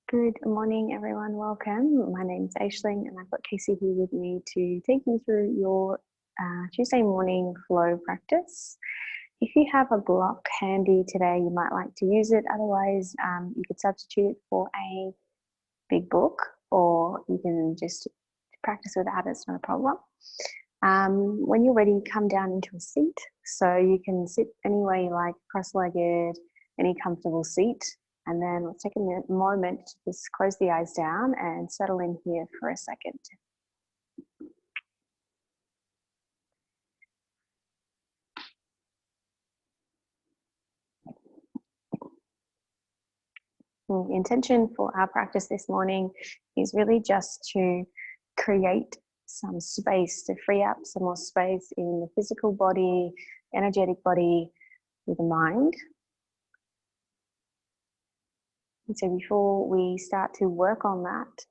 Good morning, everyone. Welcome. My name is AISHLING, and I've got Casey here with me to take you through your Tuesday morning flow practice. If you have a block handy today, you might like to use it. Otherwise, you could substitute it for a big book, or you can just practice without it. It's not a problem. When you're ready, come down into a seat. So you can sit any way you like, cross-legged, any comfortable seat. And then let's take a moment to just close the eyes down and settle in here for a second. The intention for our practice this morning is really just to create some space, to free up some more space in the physical body, energetic body, with the mind. And so before we start to work on that,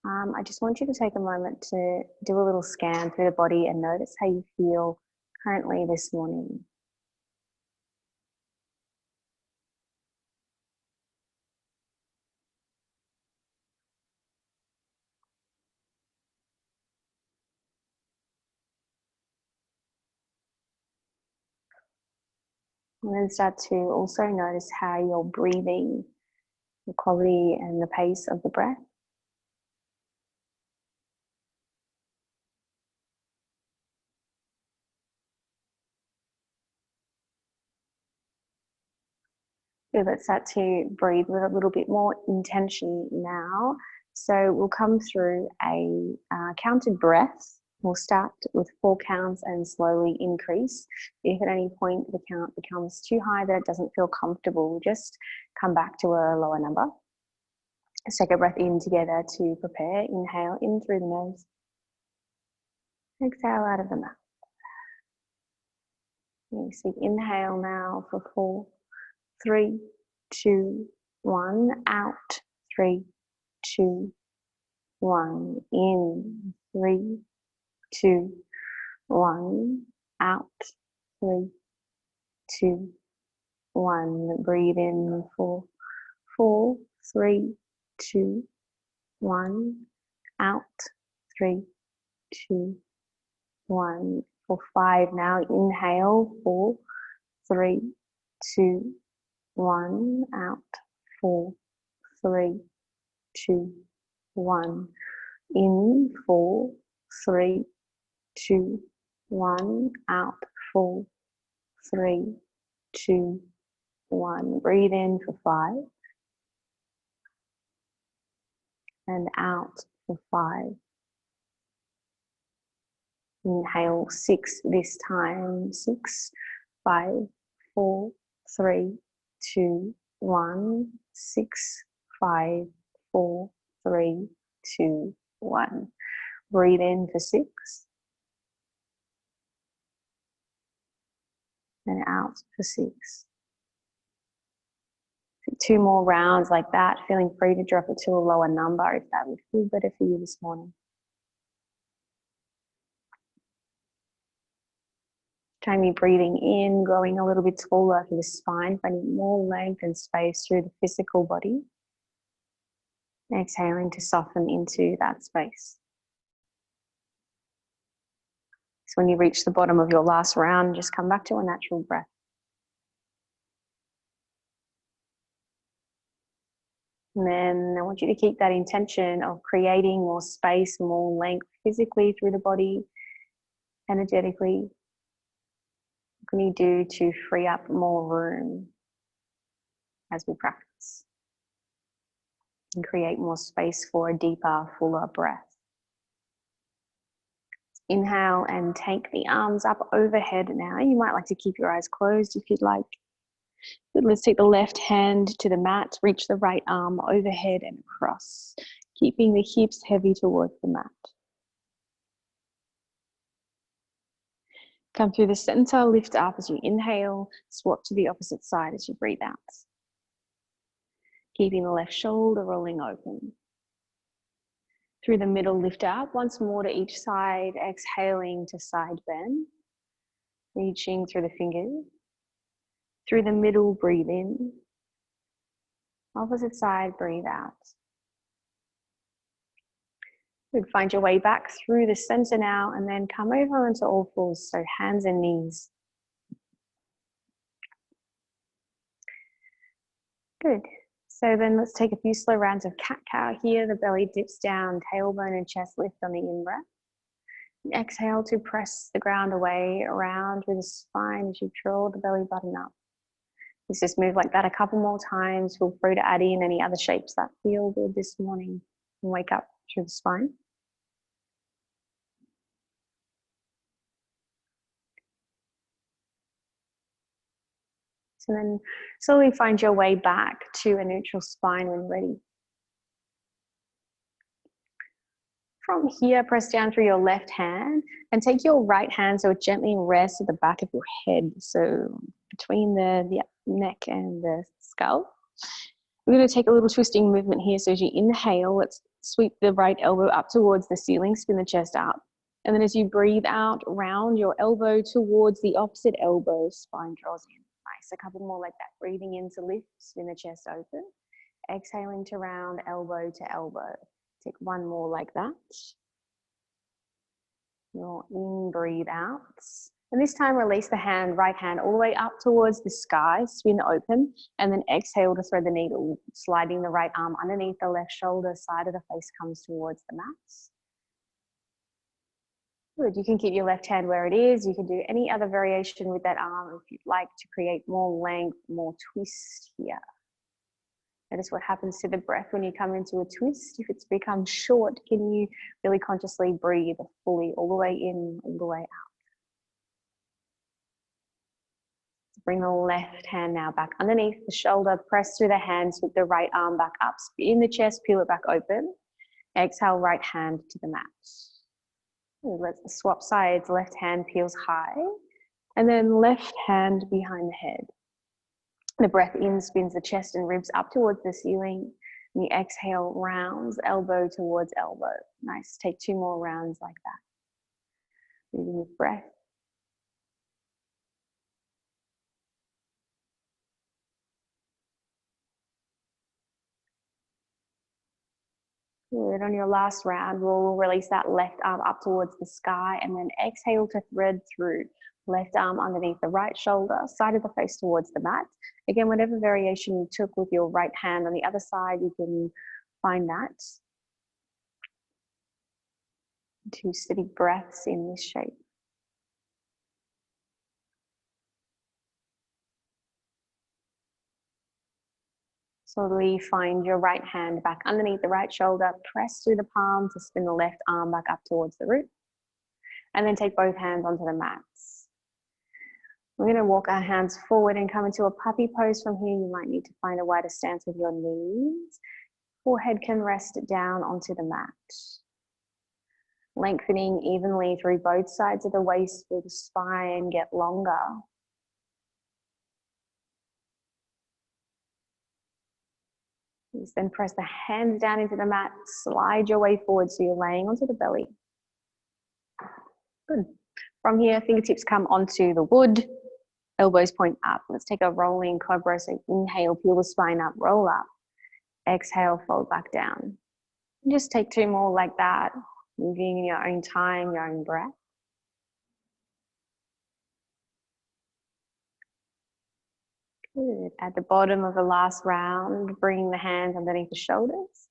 I just want you to take a moment to do a little scan through the body and notice how you feel currently this morning. And then start to also notice how you're breathing, the quality and the pace of the breath. So let's start to breathe with a little bit more intention now. So we'll come through a counted breath. We'll start with 4 counts and slowly increase. If at any point the count becomes too high that it doesn't feel comfortable, just come back to a lower number. Let's take a breath in together to prepare. Inhale in through the nose. Exhale out of the mouth. So inhale now for 4, 3, 2, 1. Out. 3, 2, 1. In. 3, 2, 1. Out. 3, 2, 1. Breathe in for 4, 3, 2, 1. Out. 3, 2, 1. For 5 now. Inhale. 4, 3, 2, 1. Out. 4, 3, 2, 1. In. 4, 3, 2, 1. Out. 4, 3, 2, 1. Breathe in for 5. And out for 5. Inhale 6 this time. 6, 5, 4, 3, 2, 1. 6, 5, 4, 3, 2, 1. Breathe in for 6. And out for 6. 2 more rounds like that, feeling free to drop it to a lower number if that would feel better for you this morning. Try me breathing in, growing a little bit taller through the spine, finding more length and space through the physical body. Exhaling to soften into that space. So when you reach the bottom of your last round, just come back to a natural breath. And then I want you to keep that intention of creating more space, more length physically through the body, energetically. What can you do to free up more room as we practice and create more space for a deeper, fuller breath? Inhale and take the arms up overhead now. You might like to keep your eyes closed if you'd like. Good. Let's take the left hand to the mat, reach the right arm overhead and across, keeping the hips heavy towards the mat. Come through the center, lift up as you inhale, swap to the opposite side as you breathe out. Keeping the left shoulder rolling open. Through the middle, lift up once more to each side, exhaling to side bend, reaching through the fingers. Through the middle, breathe in. Opposite side, breathe out. Good. Find your way back through the center now and then come over onto all fours, so hands and knees. Good. So then let's take a few slow rounds of cat-cow here. The belly dips down, tailbone and chest lift on the in-breath. Exhale to press the ground away, around with the spine as you draw the belly button up. Let's just move like that a couple more times. Feel free to add in any other shapes that feel good this morning and wake up through the spine. So then slowly find your way back to a neutral spine when ready. From here, press down through your left hand and take your right hand so it gently rests at the back of your head. So between the neck and the skull. We're going to take a little twisting movement here. So as you inhale, let's sweep the right elbow up towards the ceiling, spin the chest up. And then as you breathe out, round your elbow towards the opposite elbow, spine draws in. Nice, a couple more like that. Breathing in to lift, spin the chest open. Exhaling to round elbow to elbow. Take one more like that. Your in, breathe out. And this time release the hand, right hand, all the way up towards the sky, spin open, and then exhale to thread the needle, sliding the right arm underneath the left shoulder, side of the face comes towards the mat. Good, you can keep your left hand where it is. You can do any other variation with that arm if you'd like to create more length, more twist here. Notice what happens to the breath when you come into a twist. If it's become short, can you really consciously breathe fully all the way in, all the way out? Bring the left hand now back underneath the shoulder, press through the hands with the right arm back up, spin the chest, peel it back open. Exhale, right hand to the mat. Let's swap sides, left hand peels high, and then left hand behind the head. The breath in spins the chest and ribs up towards the ceiling. And the exhale rounds elbow towards elbow. Nice, take 2 more rounds like that. Breathing with breath. Good. On your last round, we'll release that left arm up towards the sky and then exhale to thread through. Left arm underneath the right shoulder, side of the face towards the mat. Again, whatever variation you took with your right hand on the other side, you can find that. 2 steady breaths in this shape. Slowly find your right hand back underneath the right shoulder, press through the palm to spin the left arm back up towards the root. And then take both hands onto the mats. We're going to walk our hands forward and come into a puppy pose from here. You might need to find a wider stance with your knees. Forehead can rest down onto the mat. Lengthening evenly through both sides of the waist, through the spine, get longer. Then press the hands down into the mat, slide your way forward so you're laying onto the belly. Good. From here, fingertips come onto the wood, elbows point up. Let's take a rolling cobra. So inhale, peel the spine up, roll up. Exhale, fold back down. And just take 2 more like that, moving in your own time, your own breath. Good. At the bottom of the last round, bring the hands underneath the shoulders.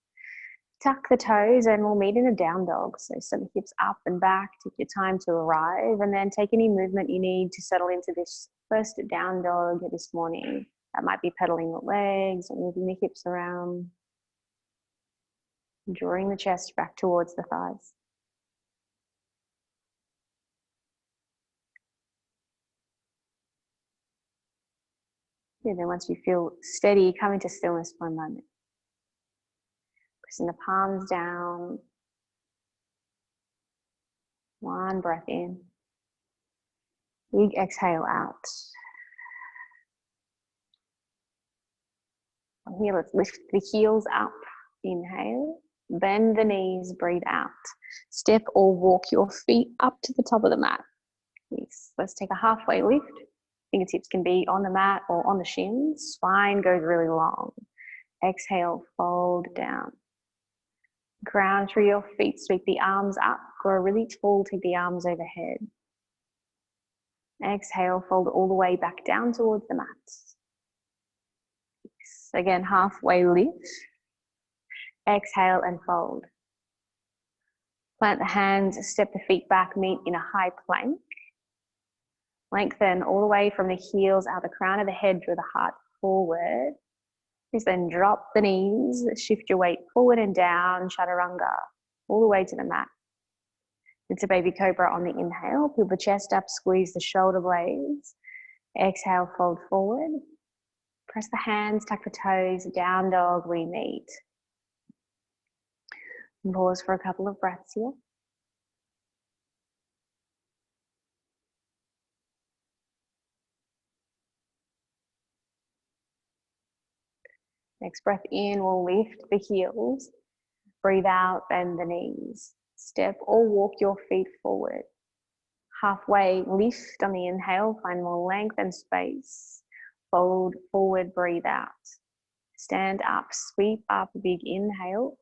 Tuck the toes and we'll meet in a down dog. So some hips up and back, take your time to arrive and then take any movement you need to settle into this first down dog this morning. That might be pedaling the legs or moving the hips around. Drawing the chest back towards the thighs. And then once you feel steady, come into stillness for a moment. Pressing the palms down. 1 breath in. Big exhale out. From here, let's lift the heels up. Inhale. Bend the knees, breathe out. Step or walk your feet up to the top of the mat. Yes. Let's take a halfway lift. Fingertips can be on the mat or on the shins. Spine goes really long. Exhale, fold down. Ground through your feet, sweep the arms up, grow really tall, take the arms overhead. Exhale, fold all the way back down towards the mat. Again, halfway lift. Exhale and fold. Plant the hands, step the feet back, meet in a high plank. Lengthen all the way from the heels out the crown of the head, draw the heart forward. Please then drop the knees, shift your weight forward and down, chaturanga, all the way to the mat. It's a baby cobra on the inhale. Pull the chest up, squeeze the shoulder blades. Exhale, fold forward. Press the hands, tuck the toes, down dog, we meet. Pause for a couple of breaths here. Next breath in, we'll lift the heels. Breathe out, bend the knees. Step or walk your feet forward. Halfway lift on the inhale, find more length and space. Fold forward, breathe out. Stand up, sweep up, big inhale.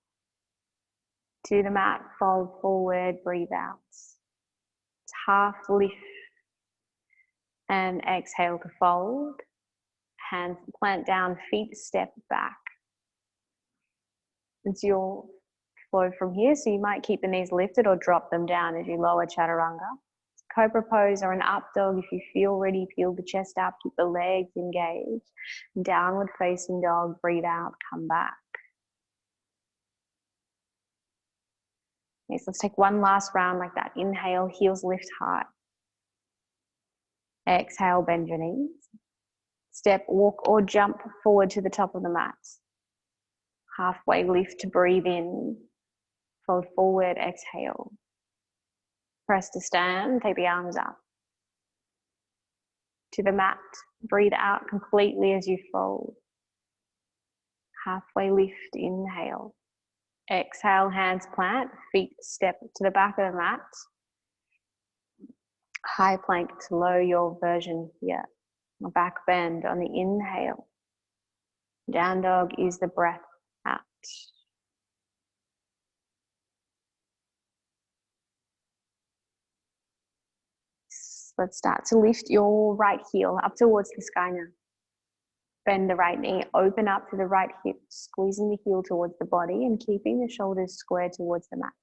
To the mat, fold forward, breathe out. It's half lift. And exhale to fold. Hands plant down, feet step back. It's your flow from here, so you might keep the knees lifted or drop them down as you lower chaturanga. Cobra pose or an up dog. If you feel ready, peel the chest up, keep the legs engaged. Downward facing dog, breathe out, come back. Okay, so let's take one last round like that. Inhale, heels lift high. Exhale, bend your knees. Step, walk or jump forward to the top of the mat. Halfway lift to breathe in. Fold forward, exhale. Press to stand, take the arms up. To the mat, breathe out completely as you fold. Halfway lift, inhale. Exhale, hands plant, feet step to the back of the mat. High plank to low your version here. Back bend on the inhale. Down dog is the breath out. Let's start to lift your right heel up towards the sky now. Bend the right knee, open up to the right hip, squeezing the heel towards the body and keeping the shoulders square towards the mat.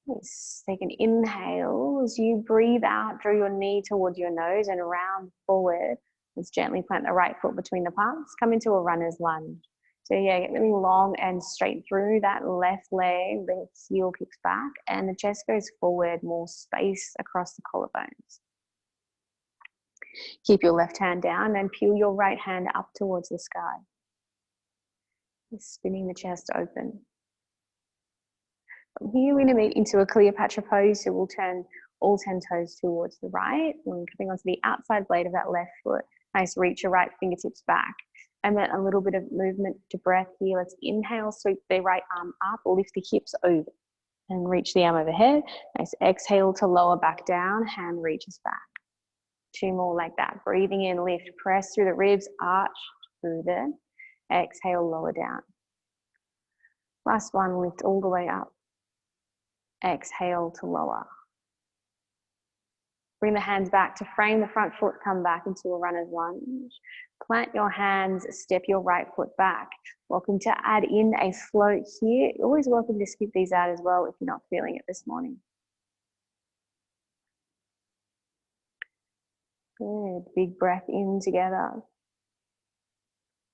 Nice. Take an inhale. As you breathe out, draw your knee towards your nose and round forward. Let's gently plant the right foot between the palms. Come into a runner's lunge. So yeah, get really long and straight through that left leg. The heel kicks back and the chest goes forward, more space across the collarbones. Keep your left hand down and peel your right hand up towards the sky. Spinning the chest open. From here, we're going to meet into a Cleopatra pose. So we'll turn all 10 toes towards the right. And coming onto the outside blade of that left foot. Nice, reach your right fingertips back. And then a little bit of movement to breath here. Let's inhale, sweep the right arm up, lift the hips over. And reach the arm overhead. Nice, exhale to lower back down, hand reaches back. 2 more like that. Breathing in, lift, press through the ribs, arch through there. Exhale, lower down. Last one, lift all the way up. Exhale to lower. Bring the hands back to frame the front foot, come back into a runner's lunge. Plant your hands, step your right foot back. Welcome to add in a float here. You're always welcome to skip these out as well if you're not feeling it this morning. Good, big breath in together.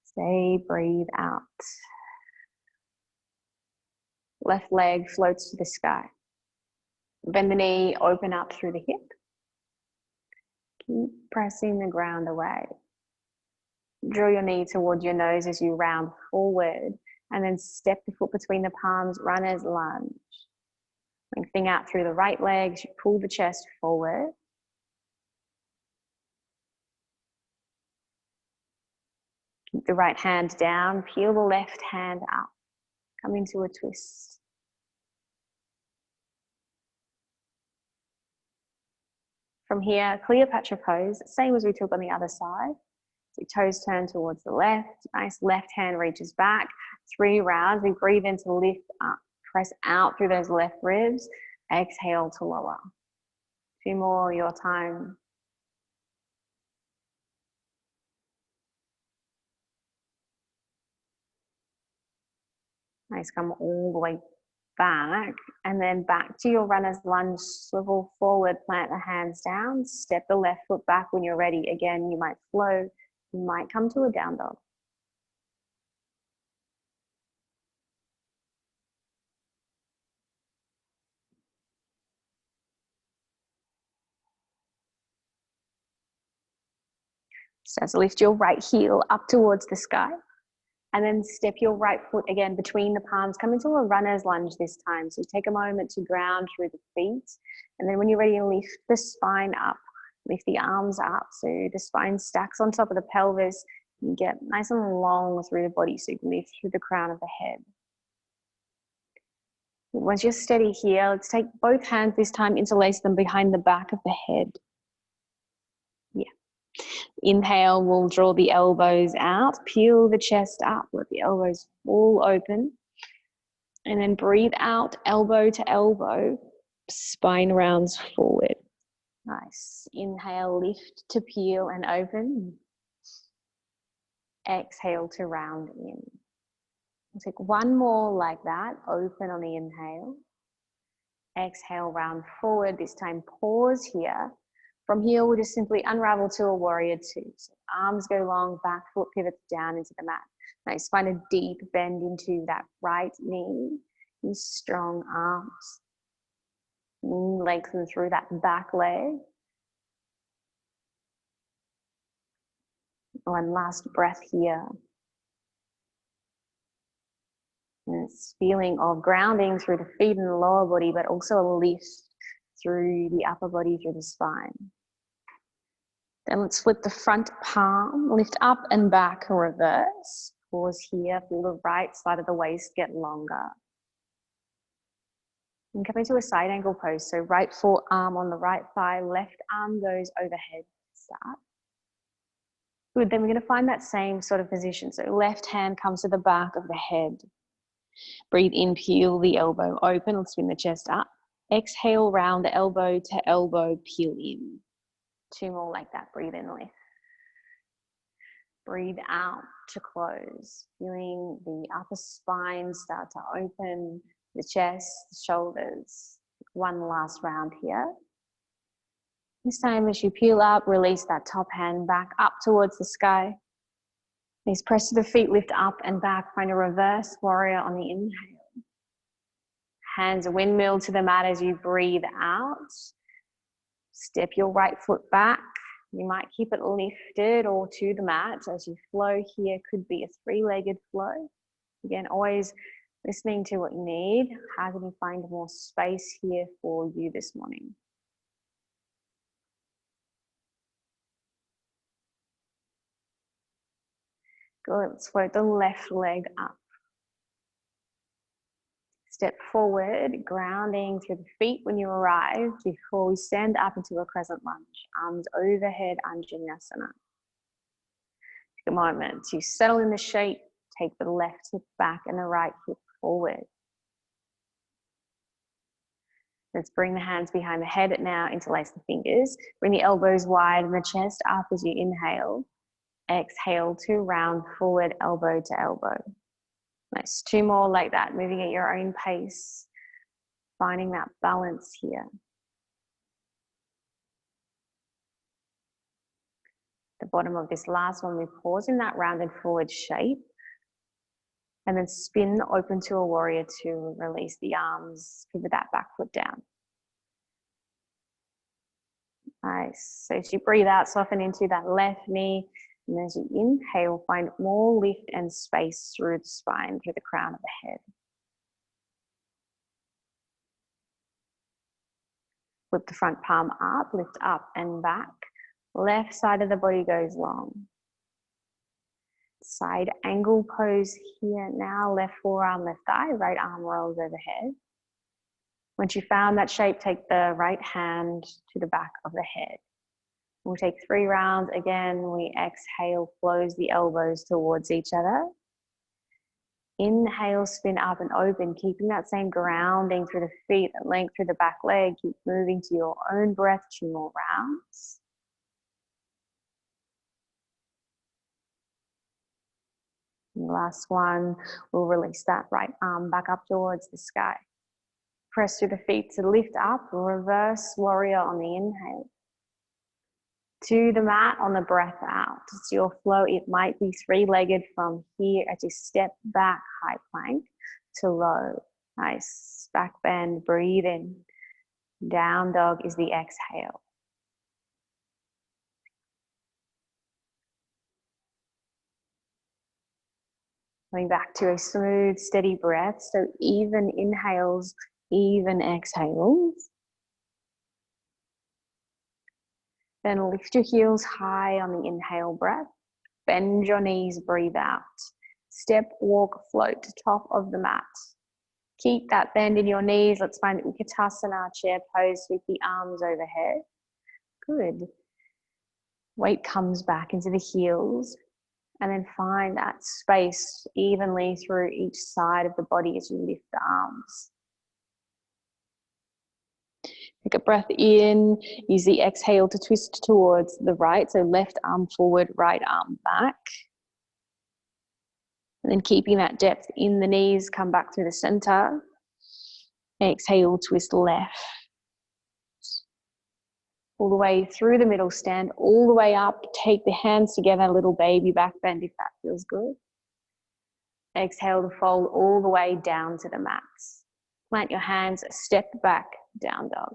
Stay, breathe out. Left leg floats to the sky. Bend the knee, open up through the hip. Keep pressing the ground away. Draw your knee towards your nose as you round forward and then step the foot between the palms, runner's lunge. Lengthening out through the right leg, you pull the chest forward. Keep the right hand down, peel the left hand up. Come into a twist. From here, Cleopatra pose, same as we took on the other side. So toes turn towards the left, nice left hand reaches back. 3 rounds. We breathe in to lift up, press out through those left ribs, exhale to lower. 2 more, your time. Nice, come all the way back, and then back to your runner's lunge, swivel forward, plant the hands down, step the left foot back when you're ready. Again, you might flow, you might come to a down dog. So lift your right heel up towards the sky, and then step your right foot again between the palms. Come into a runner's lunge this time. So take a moment to ground through the feet. And then when you're ready, lift the spine up. Lift the arms up so the spine stacks on top of the pelvis. You get nice and long through the body, so you can lift through the crown of the head. Once you're steady here, let's take both hands this time, interlace them behind the back of the head. Yeah. Inhale, we'll draw the elbows out, peel the chest up, let the elbows fall open. And then breathe out, elbow to elbow, spine rounds forward. Nice. Inhale, lift to peel and open. Exhale to round in. We'll take one more like that, open on the inhale. Exhale, round forward. This time, pause here. From here, we'll just simply unravel to a warrior 2. So arms go long, back foot pivots down into the mat. Nice, find a deep bend into that right knee. These strong arms. Lengthen through that back leg. One last breath here. And this feeling of grounding through the feet and the lower body, but also a lift through the upper body, through the spine. Then let's flip the front palm, lift up and back, reverse. Pause here, feel the right side of the waist get longer. And come into a side angle pose. So right forearm on the right thigh, left arm goes overhead. Start. Good, then we're going to find that same sort of position. So left hand comes to the back of the head. Breathe in, peel the elbow open. Let's spin the chest up. Exhale, round the elbow to elbow, peel in. 2 more like that. Breathe in, lift. Breathe out to close. Feeling the upper spine start to open, the chest, the shoulders. 1 last round here. This time as you peel up, release that top hand back up towards the sky. Please press to the feet, lift up and back. Find a reverse warrior on the inhale. Hands windmill to the mat as you breathe out. Step your right foot back. You might keep it lifted or to the mat as you flow here. Could be a 3-legged flow. Again, always listening to what you need. How can you find more space here for you this morning? Good, let's float the left leg up. Step forward, grounding through the feet when you arrive before we stand up into a crescent lunge. Arms overhead, Anjaneyasana. Take a moment to settle in the shape. Take the left hip back and the right hip forward. Let's bring the hands behind the head now, interlace the fingers. Bring the elbows wide and the chest up as you inhale. Exhale to round forward, elbow to elbow. Nice, 2 more like that, moving at your own pace, finding that balance here. The bottom of this last one, we pause in that rounded forward shape, and then spin open to a warrior 2, release the arms, pivot that back foot down. Nice, so as you breathe out, soften into that left knee. And as you inhale, find more lift and space through the spine, through the crown of the head. Flip the front palm up, lift up and back. Left side of the body goes long. Side angle pose here now. Left forearm, left thigh, right arm rolls overhead. Once you found that shape, take the right hand to the back of the head. We'll take 3 rounds. Again, we exhale, close the elbows towards each other. Inhale, spin up and open, keeping that same grounding through the feet and length through the back leg. Keep moving to your own breath, 2 more rounds. And the last one, we'll release that right arm back up towards the sky. Press through the feet to lift up, reverse warrior on the inhale. To the mat on the breath out. It's your flow. It might be 3-legged from here as you step back, high plank to low. Nice. Back bend, breathe in. Down dog is the exhale. Coming back to a smooth, steady breath. So even inhales, even exhales. Then lift your heels high on the inhale breath. Bend your knees, breathe out. Step, walk, float to top of the mat. Keep that bend in your knees. Let's find Utkatasana, chair pose, sweep the arms overhead. Good. Weight comes back into the heels. And then find that space evenly through each side of the body as you lift the arms. Take a breath in, use the exhale to twist towards the right. So left arm forward, right arm back. And then keeping that depth in the knees, come back through the center. Exhale, twist left. All the way through the middle, stand all the way up. Take the hands together, little baby back bend if that feels good. Exhale to fold all the way down to the mat. Plant your hands, step back, down dog.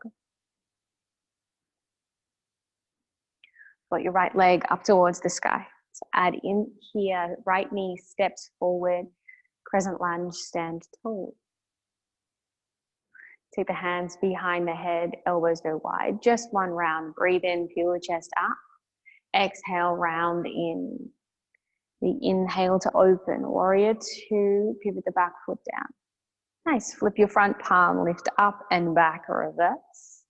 Got your right leg up towards the sky. So add in here, right knee steps forward, crescent lunge, stand tall. Take the hands behind the head, elbows go wide. Just one round. Breathe in, feel the chest up. Exhale, round in. The inhale to open. Warrior 2, pivot the back foot down. Nice. Flip your front palm, lift up and back, reverse.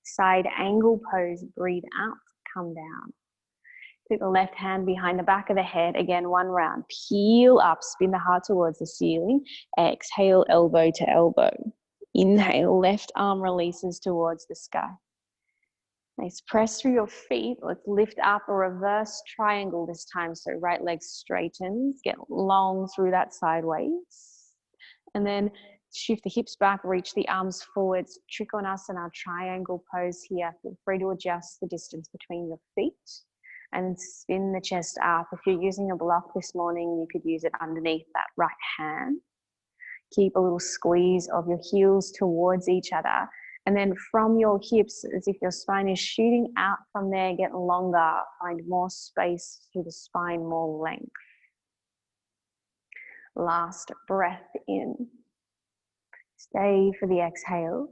Side angle pose, breathe out, come down. Take the left hand behind the back of the head. Again, one round. Peel up, spin the heart towards the ceiling. Exhale, elbow to elbow. Inhale, left arm releases towards the sky. Nice, press through your feet. Let's lift up a reverse triangle this time. So right leg straightens, get long through that sideways. And then shift the hips back, reach the arms forwards. Trikonasana, triangle pose here. Feel free to adjust the distance between your feet. And spin the chest up. If you're using a block this morning, you could use it underneath that right hand. Keep a little squeeze of your heels towards each other. And then from your hips, as if your spine is shooting out from there, get longer. Find more space through the spine, more length. Last breath in. Stay for the exhale.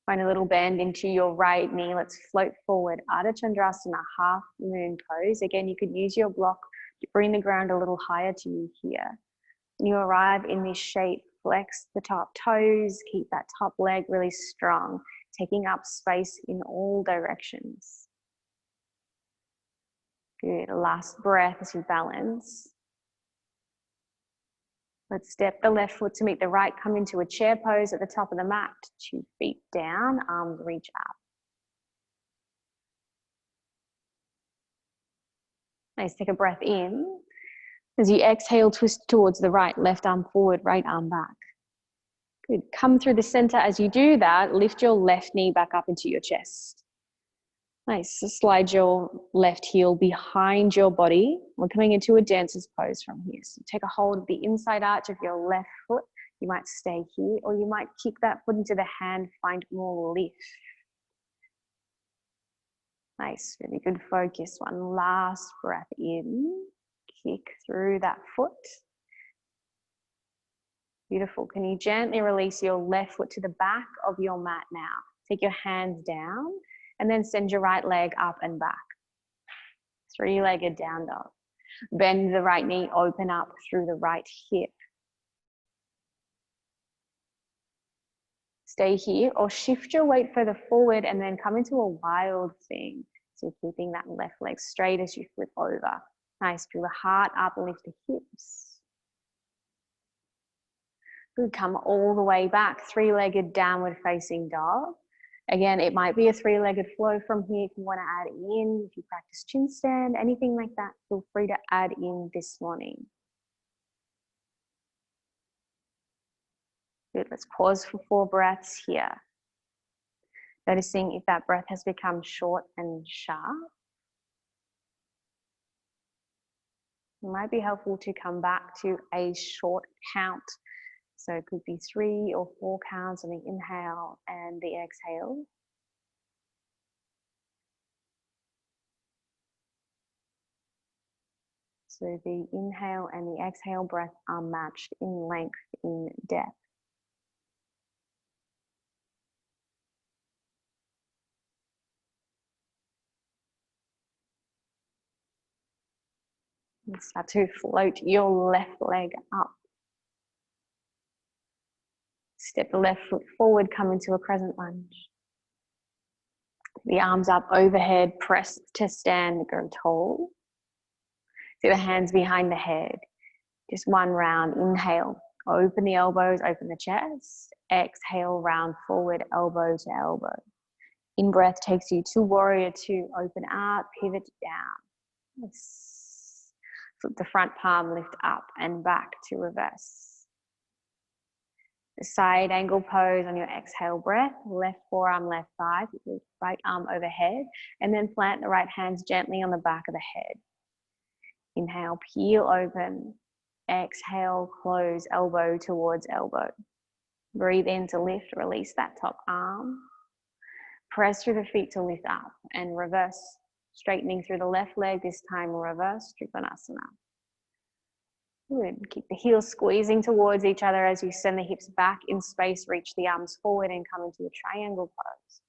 Find a little bend into your right knee. Let's float forward. Ardha Chandrasana, half moon pose. Again, you could use your block to bring the ground a little higher to you here. When you arrive in this shape, flex the top toes, keep that top leg really strong, taking up space in all directions. Good, last breath as you balance. Let's step the left foot to meet the right, come into a chair pose at the top of the mat. 2 feet down, arms reach up. Nice, take a breath in. As you exhale, twist towards the right, left arm forward, right arm back. Good, come through the center. As you do that, lift your left knee back up into your chest. Nice, so slide your left heel behind your body. We're coming into a dancer's pose from here. So take a hold of the inside arch of your left foot. You might stay here, or you might kick that foot into the hand, find more lift. Nice, really good focus. One last breath in. Kick through that foot. Beautiful. Can you gently release your left foot to the back of your mat now? Take your hands down and then send your right leg up and back. 3-legged down dog. Bend the right knee, open up through the right hip. Stay here or shift your weight further forward and then come into a wild thing. So keeping that left leg straight as you flip over. Nice, pull the heart up, lift the hips. Good, come all the way back, three-legged downward facing dog. Again, it might be a three-legged flow from here if you want to add in, if you practice chin stand, anything like that, feel free to add in this morning. Good, let's pause for 4 breaths here. Noticing if that breath has become short and sharp. It might be helpful to come back to a short count. So it could be 3 or 4 counts on the inhale and the exhale. So the inhale and the exhale breath are matched in length, in depth. And start to float your left leg up. Step the left foot forward, come into a crescent lunge. The arms up overhead, press to stand, go tall. See the hands behind the head. Just one round, inhale. Open the elbows, open the chest. Exhale, round forward, elbow to elbow. In breath takes you to warrior two, open out, pivot down. Flip the front palm, lift up and back to reverse. The side angle pose on your exhale breath, left forearm, left thigh, right arm overhead, and then plant the right hands gently on the back of the head. Inhale, peel open. Exhale, close, elbow towards elbow. Breathe in to lift, release that top arm. Press through the feet to lift up and reverse. Straightening through the left leg, this time reverse, Trikonasana. Good. Keep the heels squeezing towards each other as you send the hips back in space, reach the arms forward and come into a triangle pose.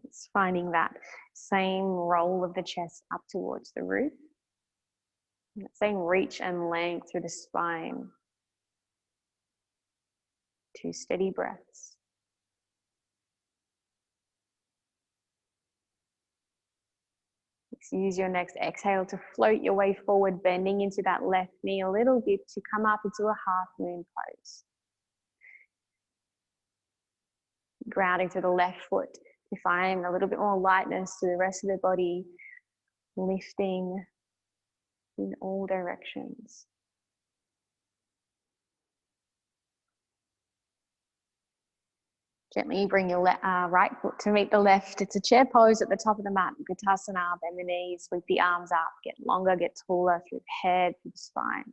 It's finding that same roll of the chest up towards the roof. That same reach and length through the spine. 2 steady breaths. Use your next exhale to float your way forward, bending into that left knee a little bit to come up into a half moon pose. Grounding to the left foot to find a little bit more lightness to the rest of the body, lifting in all directions. Gently bring your right foot to meet the left. It's a chair pose at the top of the mat. Uttanasana, bend the knees, sweep the arms up, get longer, get taller through the head, through the spine.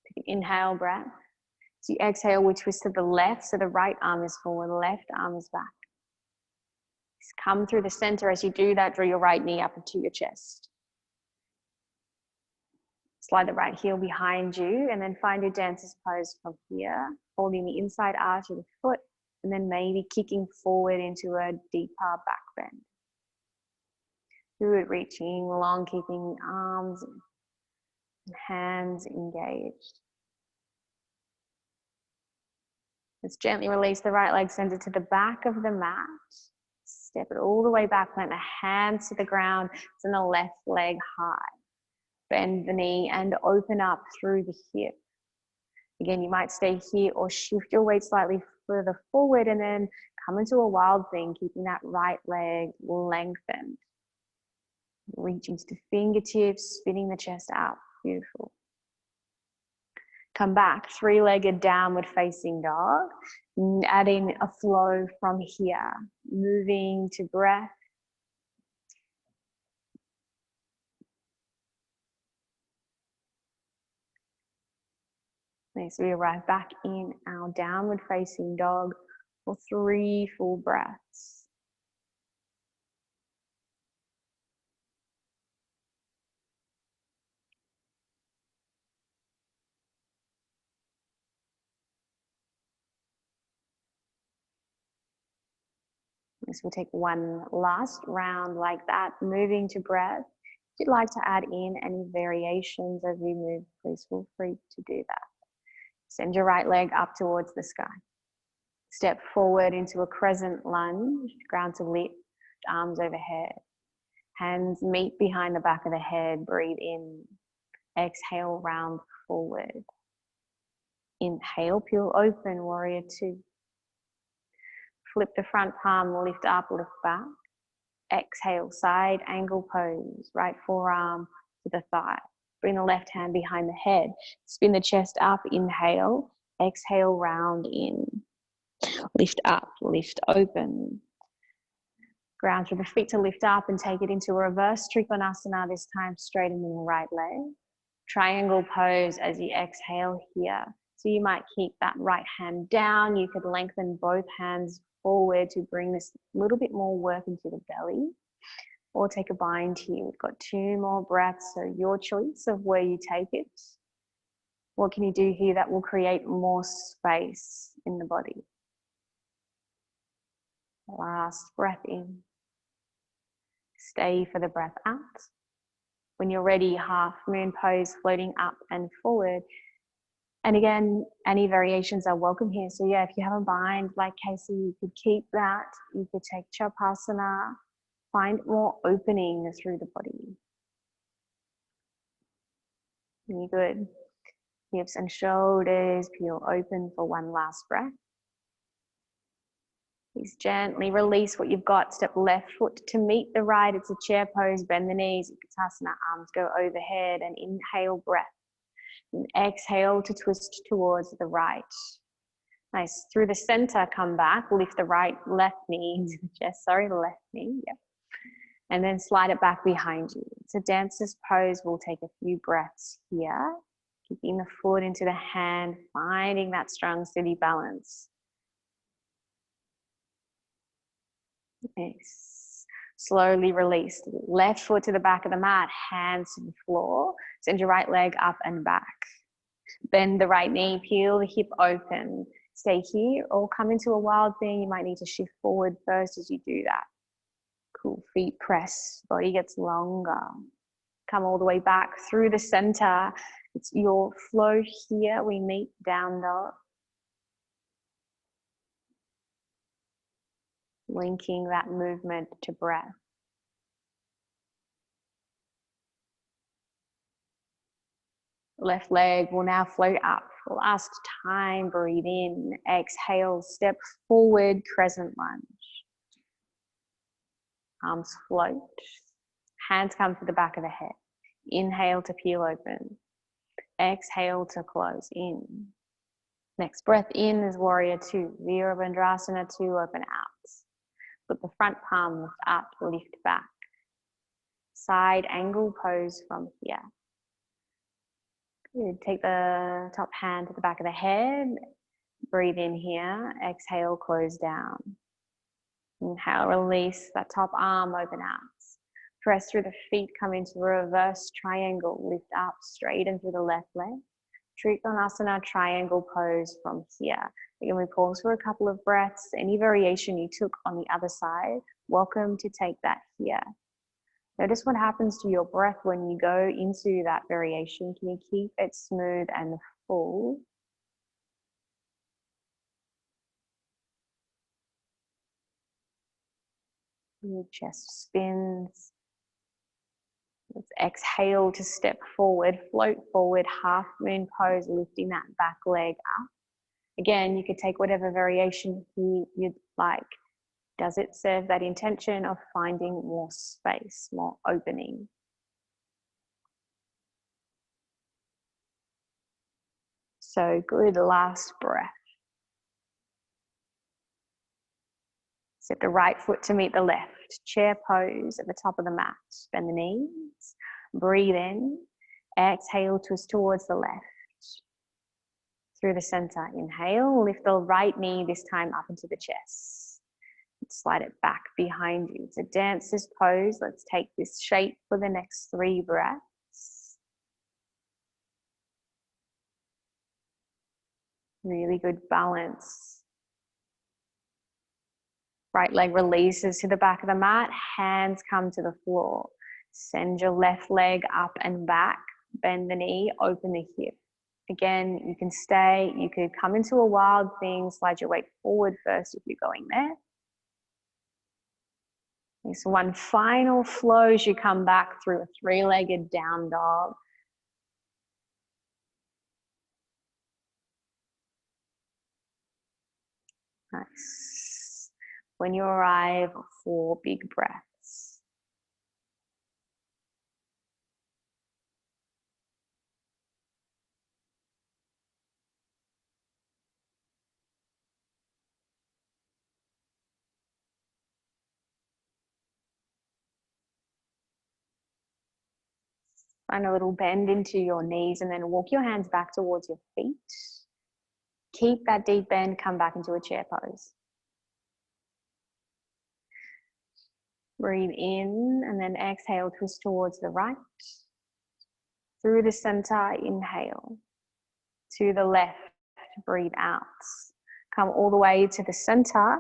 Take an inhale breath. As you exhale, we twist to the left, so the right arm is forward, left arm is back. Just come through the center. As you do that, draw your right knee up into your chest. Slide the right heel behind you and then find your dancer's pose from here, holding the inside arch of the foot and then maybe kicking forward into a deeper back bend. Through it, reaching long, keeping arms and hands engaged. Let's gently release the right leg, send it to the back of the mat. Step it all the way back, plant the hands to the ground, send the left leg high. Bend the knee and open up through the hip. Again, you might stay here or shift your weight slightly further forward and then come into a wild thing, keeping that right leg lengthened. Reaching to the fingertips, spinning the chest out. Beautiful. Come back, 3-legged downward facing dog. Add in a flow from here. Moving to breath. So we arrive back in our downward facing dog for 3 full breaths. So we'll take one last round like that, moving to breath. If you'd like to add in any variations as we move, please feel free to do that. Send your right leg up towards the sky. Step forward into a crescent lunge, ground to lift, arms overhead. Hands meet behind the back of the head, breathe in. Exhale, round forward. Inhale, peel open, warrior two. Flip the front palm, lift up, lift back. Exhale, side angle pose, right forearm to the thigh. Bring the left hand behind the head. Spin the chest up, inhale. Exhale, round in. Lift up, lift open. Ground through the feet to lift up and take it into a reverse Trikonasana, this time straightening the right leg. Triangle pose as you exhale here. So you might keep that right hand down. You could lengthen both hands forward to bring this little bit more work into the belly. Or take a bind here. We've got 2 more breaths, so your choice of where you take it. What can you do here that will create more space in the body? Last breath in. Stay for the breath out. When you're ready, half moon pose, floating up and forward. And again, any variations are welcome here. So yeah, if you have a bind like Casey, you could keep that. You could take Chapasana. Find more opening through the body. Really good. Hips and shoulders peel open for one last breath. Please gently release what you've got. Step left foot to meet the right. It's a chair pose. Bend the knees. Utkatasana. Arms go overhead and inhale breath. And exhale to twist towards the right. Nice. Through the center, come back. Lift the left knee into the chest. Sorry, the left knee. Yep. And then slide it back behind you. It's a dancer's pose. We'll take a few breaths here. Keeping the foot into the hand, finding that strong, steady balance. Nice. Slowly release. Left foot to the back of the mat, hands to the floor. Send your right leg up and back. Bend the right knee, peel the hip open. Stay here or come into a wild thing. You might need to shift forward first as you do that. Cool, feet press, body gets longer. Come all the way back through the center. It's your flow here. We meet down dog. Linking that movement to breath. Left leg will now float up. Last time, breathe in. Exhale, step forward, crescent lunge. Arms float. Hands come to the back of the head. Inhale to peel open. Exhale to close in. Next breath in is warrior two. Virabhadrasana 2, open out. Put the front palm, lift up, lift back. Side angle pose from here. Good. Take the top hand to the back of the head. Breathe in here. Exhale, close down. Inhale, release that top arm, open out. Press through the feet, come into reverse triangle. Lift up, straighten through the left leg. Trikonasana triangle pose from here. Again, we pause for a couple of breaths. Any variation you took on the other side, welcome to take that here. Notice what happens to your breath when you go into that variation. Can you keep it smooth and full? Your chest spins. Let's exhale to step forward, float forward, half moon pose, lifting that back leg up. Again, you could take whatever variation you'd like. Does it serve that intention of finding more space, more opening? So good, last breath. Set the right foot to meet the left. Chair pose at the top of the mat. Bend the knees. Breathe in. Exhale, twist towards the left. Through the center. Inhale, lift the right knee, this time up into the chest. Slide it back behind you. It's a dancer's pose. Let's take this shape for the next 3 breaths. Really good balance. Right leg releases to the back of the mat. Hands come to the floor. Send your left leg up and back. Bend the knee, open the hip. Again, you can stay. You could come into a wild thing. Slide your weight forward first if you're going there. So one final flow as you come back through a 3-legged down dog. Nice. When you arrive, 4 big breaths. Find a little bend into your knees and then walk your hands back towards your feet. Keep that deep bend, come back into a chair pose. Breathe in and then exhale, twist towards the right. Through the center, inhale. To the left, breathe out. Come all the way to the center.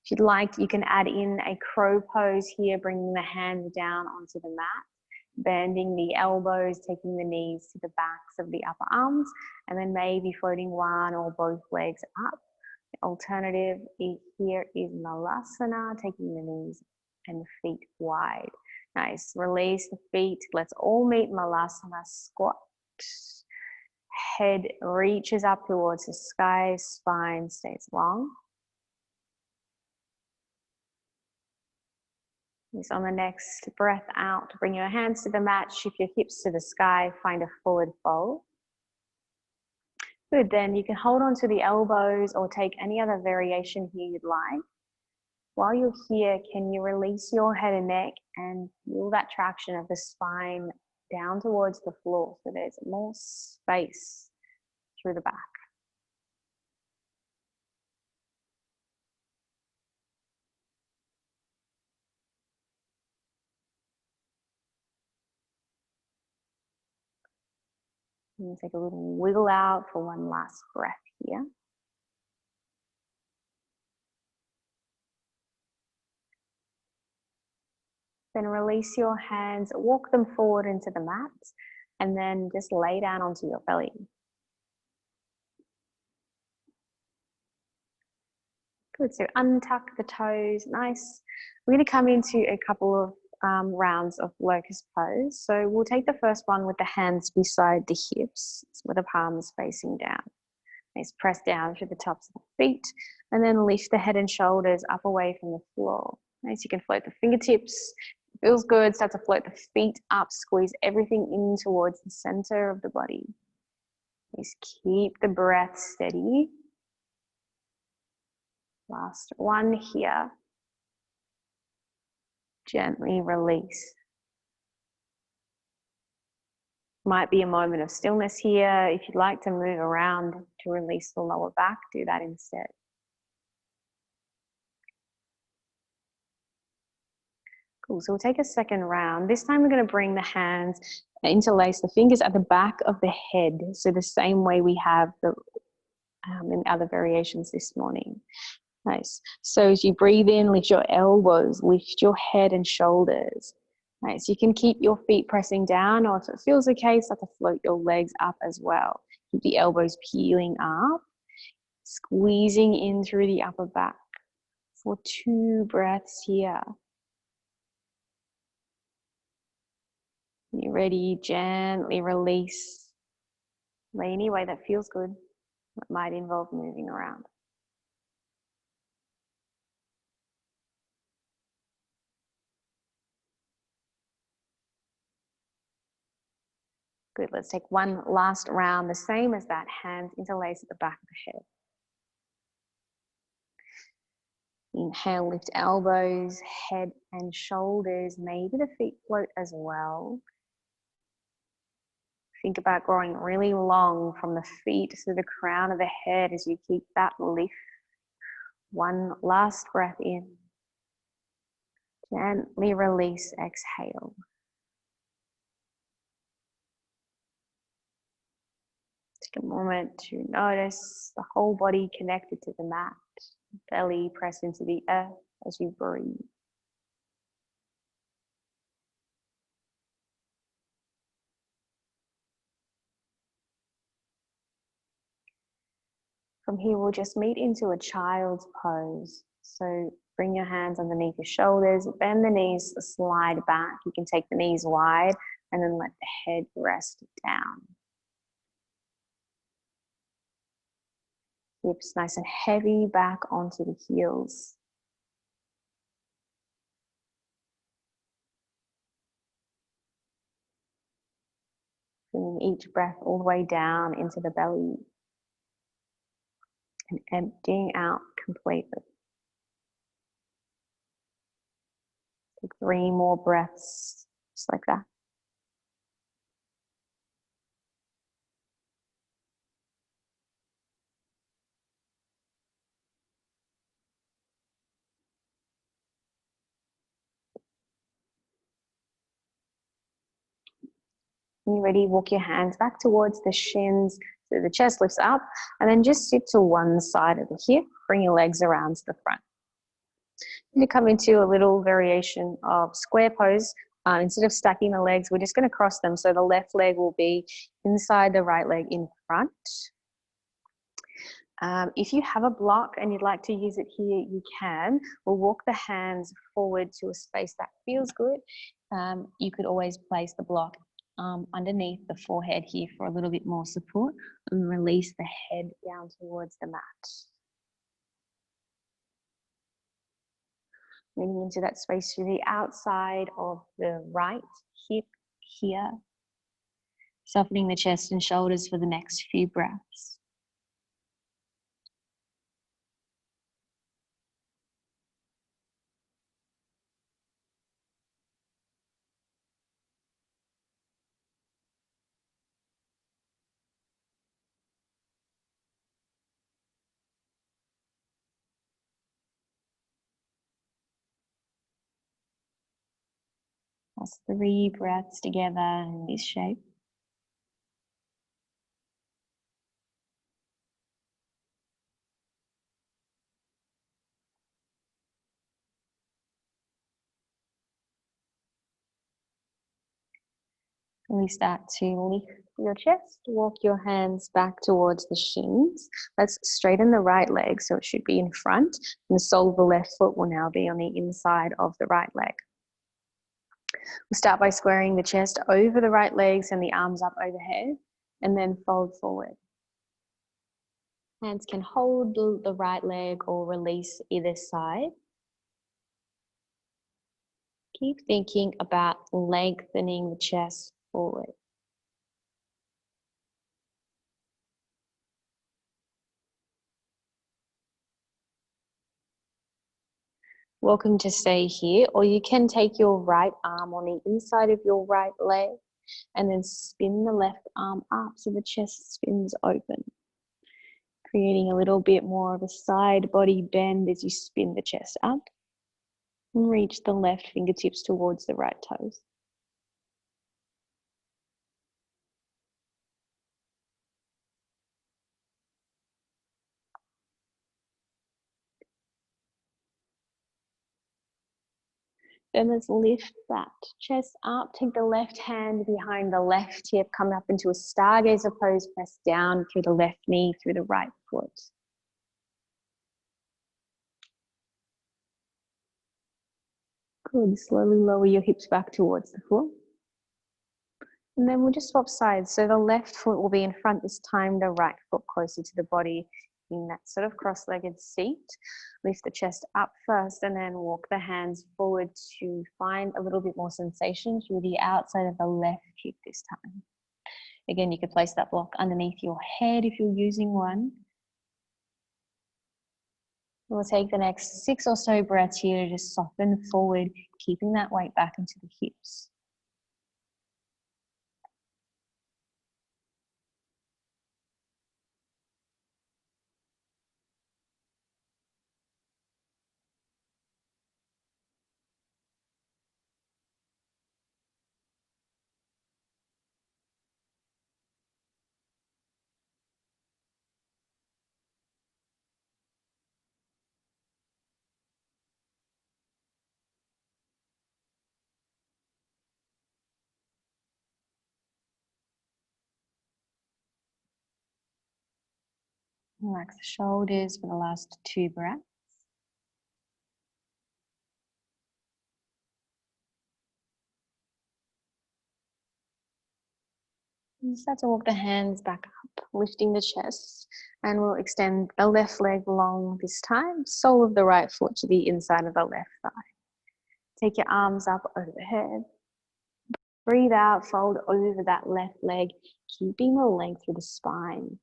If you'd like, you can add in a crow pose here, bringing the hands down onto the mat, bending the elbows, taking the knees to the backs of the upper arms, and then maybe floating one or both legs up. The alternative here is Malasana, taking the knees and the feet wide. Nice. Release the feet. Let's all meet Malasana squat. Head reaches up towards the sky, spine stays long. So on the next breath out, bring your hands to the mat, shift your hips to the sky, find a forward fold. Good, then you can hold on to the elbows or take any other variation here you'd like. While you're here, can you release your head and neck and feel that traction of the spine down towards the floor so there's more space through the back. And take a little wiggle out for one last breath here. Then release your hands, walk them forward into the mat, and then just lay down onto your belly. Good, so untuck the toes, nice. We're gonna come into a couple of rounds of locust pose. So we'll take the first one with the hands beside the hips, with the palms facing down. Nice, press down through the tops of the feet, and then lift the head and shoulders up away from the floor. Nice, you can float the fingertips. Feels good, start to float the feet up, squeeze everything in towards the center of the body. Just keep the breath steady. Last one here. Gently release. Might be a moment of stillness here. If you'd like to move around to release the lower back, do that instead. Cool, so we'll take a second round. This time we're going to bring the hands, interlace the fingers at the back of the head. So the same way we have in other variations this morning. Nice. So as you breathe in, lift your elbows, lift your head and shoulders. Nice. You can keep your feet pressing down, or if it feels okay, start to float your legs up as well. Keep the elbows peeling up, squeezing in through the upper back for 2 breaths here. When you're ready, gently release. Lay any way that feels good. That might involve moving around. Good, let's take one last round, the same as that, hands interlace at the back of the head. Inhale, lift elbows, head and shoulders, maybe the feet float as well. Think about growing really long from the feet to the crown of the head as you keep that lift. One last breath in. Gently release, exhale. Take a moment to notice the whole body connected to the mat. Belly press into the earth as you breathe. From here, we'll just meet into a child's pose. So bring your hands underneath your shoulders, bend the knees, slide back. You can take the knees wide and then let the head rest down. Hips nice and heavy back onto the heels. Bringing each breath all the way down into the belly and emptying out completely. Take 3 more breaths, just like that. When you're ready, walk your hands back towards the shins so the chest lifts up, and then just sit to one side of the hip. Bring your legs around to the front. You come into a little variation of square pose. Instead of stacking the legs, we're just going to cross them. So the left leg will be inside the right leg in front. If you have a block and you'd like to use it here, you can. We'll walk the hands forward to a space that feels good. You could always place the block underneath the forehead here for a little bit more support, and release the head down towards the mat. Moving into that space through the outside of the right hip here. Softening the chest and shoulders for the next few breaths. That's 3 breaths together in this shape. Really start to lift your chest. Walk your hands back towards the shins. Let's straighten the right leg so it should be in front. And the sole of the left foot will now be on the inside of the right leg. We'll start by squaring the chest over the right legs and the arms up overhead, and then fold forward. Hands can hold the right leg or release either side. Keep thinking about lengthening the chest forward. Welcome to stay here, or you can take your right arm on the inside of your right leg and then spin the left arm up so the chest spins open, creating a little bit more of a side body bend as you spin the chest up, and reach the left fingertips towards the right toes. Then let's lift that chest up. Take the left hand behind the left hip, come up into a stargazer pose, press down through the left knee, through the right foot. Good, slowly lower your hips back towards the floor. And then we'll just swap sides. So the left foot will be in front this time, the right foot closer to the body in that sort of cross-legged seat. Lift the chest up first and then walk the hands forward to find a little bit more sensation through the outside of the left hip this time. Again, you could place that block underneath your head if you're using one. We'll take the next 6 or so breaths here to just soften forward, keeping that weight back into the hips. Relax the shoulders for the last 2 breaths. Start to walk the hands back up, lifting the chest, and we'll extend the left leg long this time, sole of the right foot to the inside of the left thigh. Take your arms up overhead. Breathe out, fold over that left leg, keeping the length through the spine.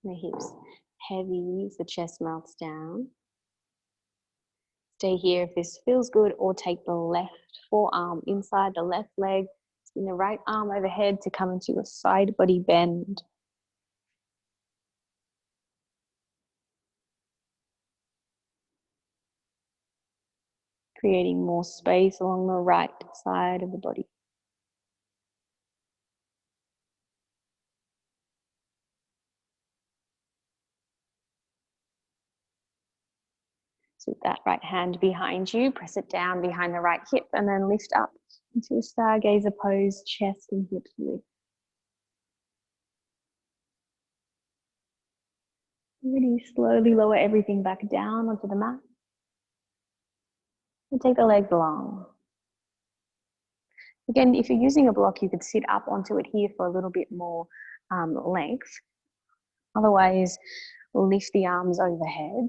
The hips heavy as the chest melts down. Stay here if this feels good, or take the left forearm inside the left leg, spin the right arm overhead to come into a side body bend. Creating more space along the right side of the body. Keep that right hand behind you, press it down behind the right hip, and then lift up into a stargazer pose, chest and hips lift. Really slowly lower everything back down onto the mat. And take the legs long. Again, if you're using a block, you could sit up onto it here for a little bit more length. Otherwise, lift the arms overhead.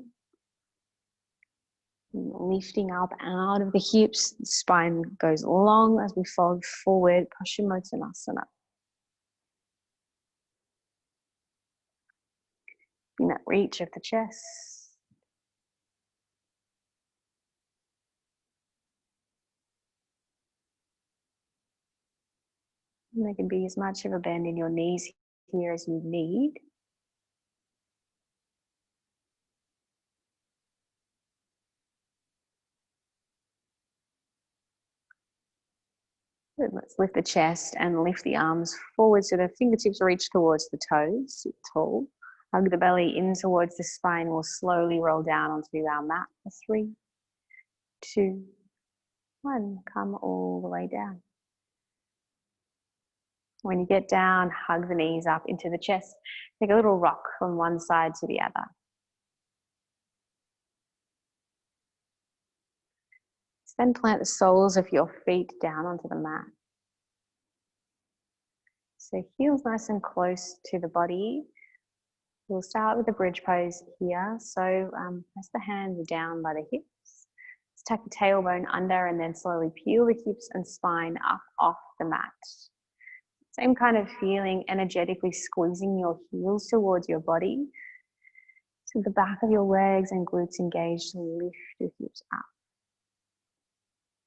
Lifting up out of the hips, the spine goes long as we fold forward, Paschimottanasana. In that reach of the chest. And there can be as much of a bend in your knees here as you need. Good. Let's lift the chest and lift the arms forward so the fingertips reach towards the toes. Sit tall. Hug the belly in towards the spine. We'll slowly roll down onto our mat for 3, 2, 1. Come all the way down. When you get down, hug the knees up into the chest. Take a little rock from one side to the other. Then plant the soles of your feet down onto the mat. So heels nice and close to the body. We'll start with the bridge pose here. So press the hands down by the hips. Let's tuck the tailbone under and then slowly peel the hips and spine up off the mat. Same kind of feeling, energetically squeezing your heels towards your body. So the back of your legs and glutes engaged to lift your hips up.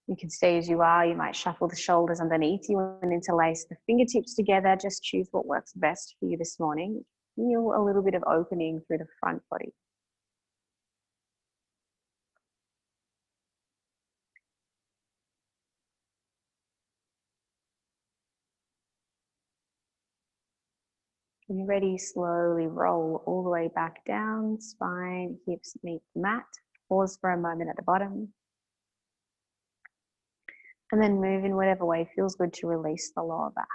You can stay as you are. You might shuffle the shoulders underneath you and interlace the fingertips together. Just choose what works best for you this morning. Feel a little bit of opening through the front body. When you're ready, slowly roll all the way back down. Spine, hips meet the mat. Pause for a moment at the bottom. And then move in whatever way feels good to release the lower back.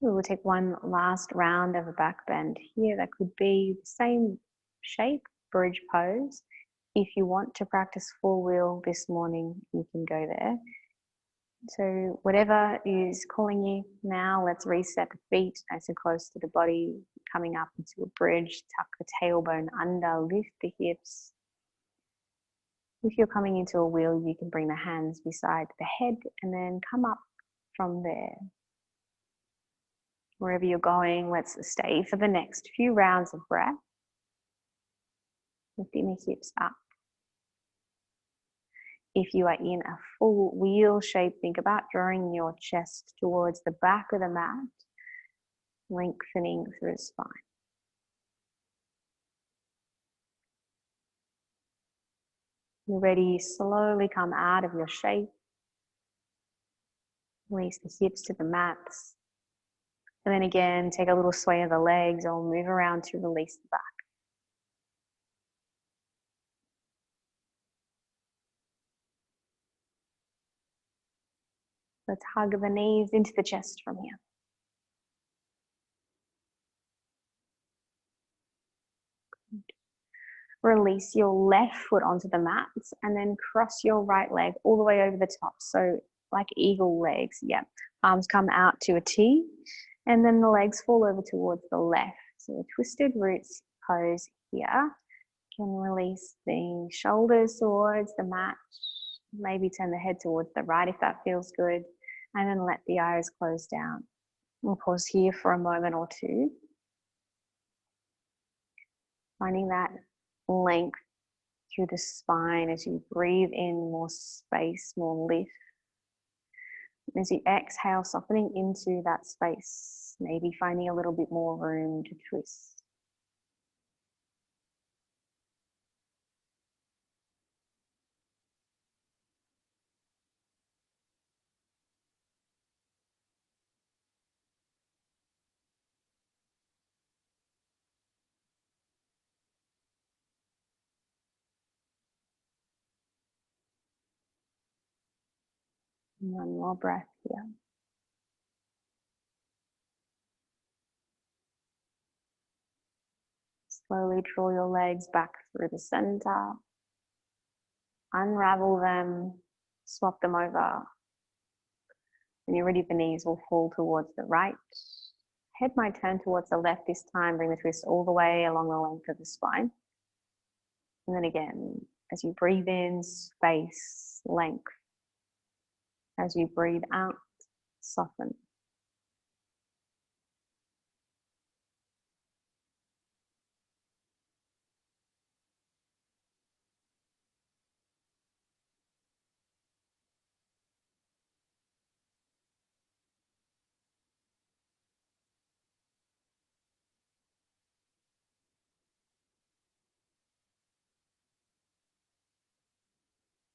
We will take one last round of a back bend here. That could be the same shape, bridge pose. If you want to practice full wheel this morning, you can go there. So whatever is calling you now, let's reset the feet nice and close to the body, coming up into a bridge, tuck the tailbone under, lift the hips. If you're coming into a wheel, you can bring the hands beside the head and then come up from there. Wherever you're going, let's stay for the next few rounds of breath. Lifting the hips up. If you are in a full wheel shape, think about drawing your chest towards the back of the mat, lengthening through the spine. You're ready, slowly come out of your shape. Release the hips to the mats. And then again, take a little sway of the legs or move around to release the back. Let's hug the knees into the chest from here. Release your left foot onto the mat and then cross your right leg all the way over the top. So like eagle legs, yeah. Arms come out to a T and then the legs fall over towards the left. So a twisted roots pose here. You can release the shoulders towards the mat. Maybe turn the head towards the right if that feels good. And then let the eyes close down. We'll pause here for a moment or two. Finding that length through the spine as you breathe in more space, more lift. As you exhale, softening into that space, maybe finding a little bit more room to twist. One more breath here. Slowly draw your legs back through the center. Unravel them, swap them over. When you're ready, the knees will fall towards the right. Head might turn towards the left this time. Bring the twist all the way along the length of the spine. And then again, as you breathe in, space, length. As you breathe out, soften.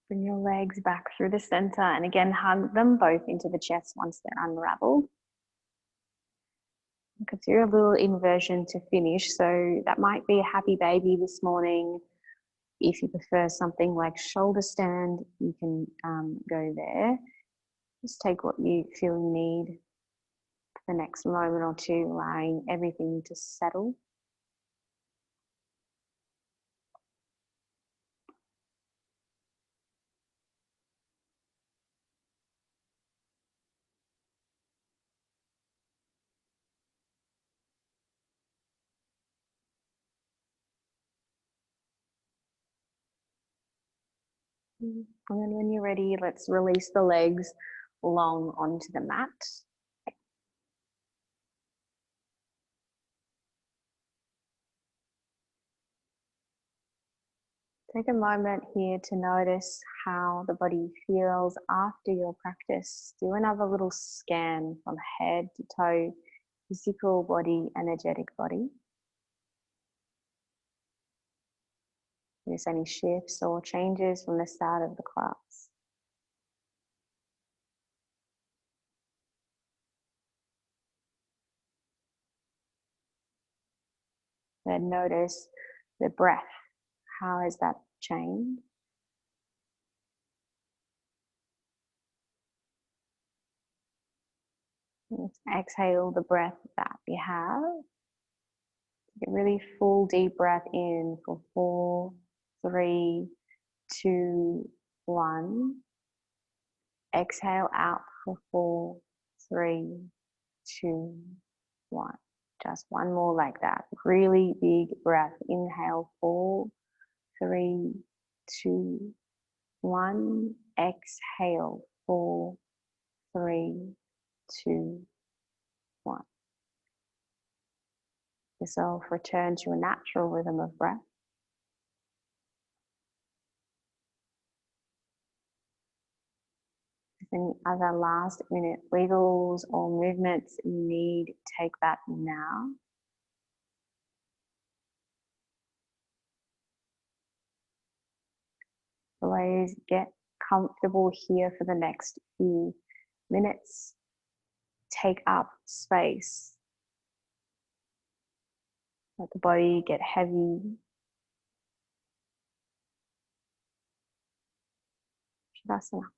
Bring your legs back through the center and again, hug them both into the chest once they're unraveled. You could do a little inversion to finish. So that might be a happy baby this morning. If you prefer something like shoulder stand, you can go there. Just take what you feel you need for the next moment or two, allowing everything to settle. And then when you're ready, let's release the legs long onto the mat. Take a moment here to notice how the body feels after your practice. Do another little scan from head to toe, physical body, energetic body. If there's any shifts or changes from the start of the class. Then notice the breath. How has that changed? Let's exhale the breath that we have. Take a really full deep breath in for 4, 3, 2, 1. Exhale out for 4, 3, 2, 1. Just one more like that. Really big breath. Inhale, 4, 3, 2, 1. Exhale, 4, 3, 2, 1. Yourself return to a natural rhythm of breath. If any other last minute wiggles or movements you need, take that now. Always get comfortable here for the next few minutes. Take up space. Let the body get heavy. Shavasana.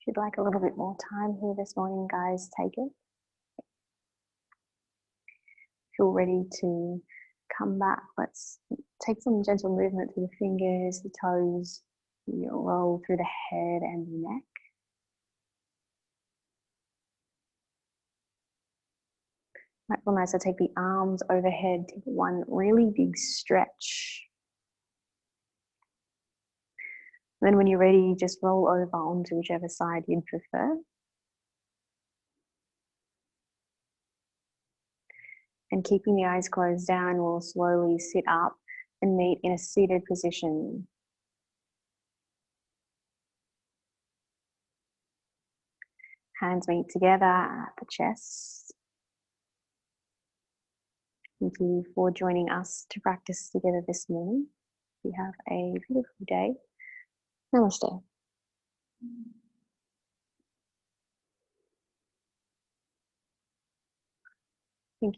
If you'd like a little bit more time here this morning, guys, take it. If you're ready to come back, let's take some gentle movement through the fingers, the toes. You'll roll through the head and the neck. Might feel nice to take the arms overhead, take one really big stretch. And then when you're ready, just roll over onto whichever side you'd prefer. And keeping the eyes closed down, we'll slowly sit up and meet in a seated position. Hands meet together at the chest. Thank you for joining us to practice together this morning. You have a beautiful day. Namaste.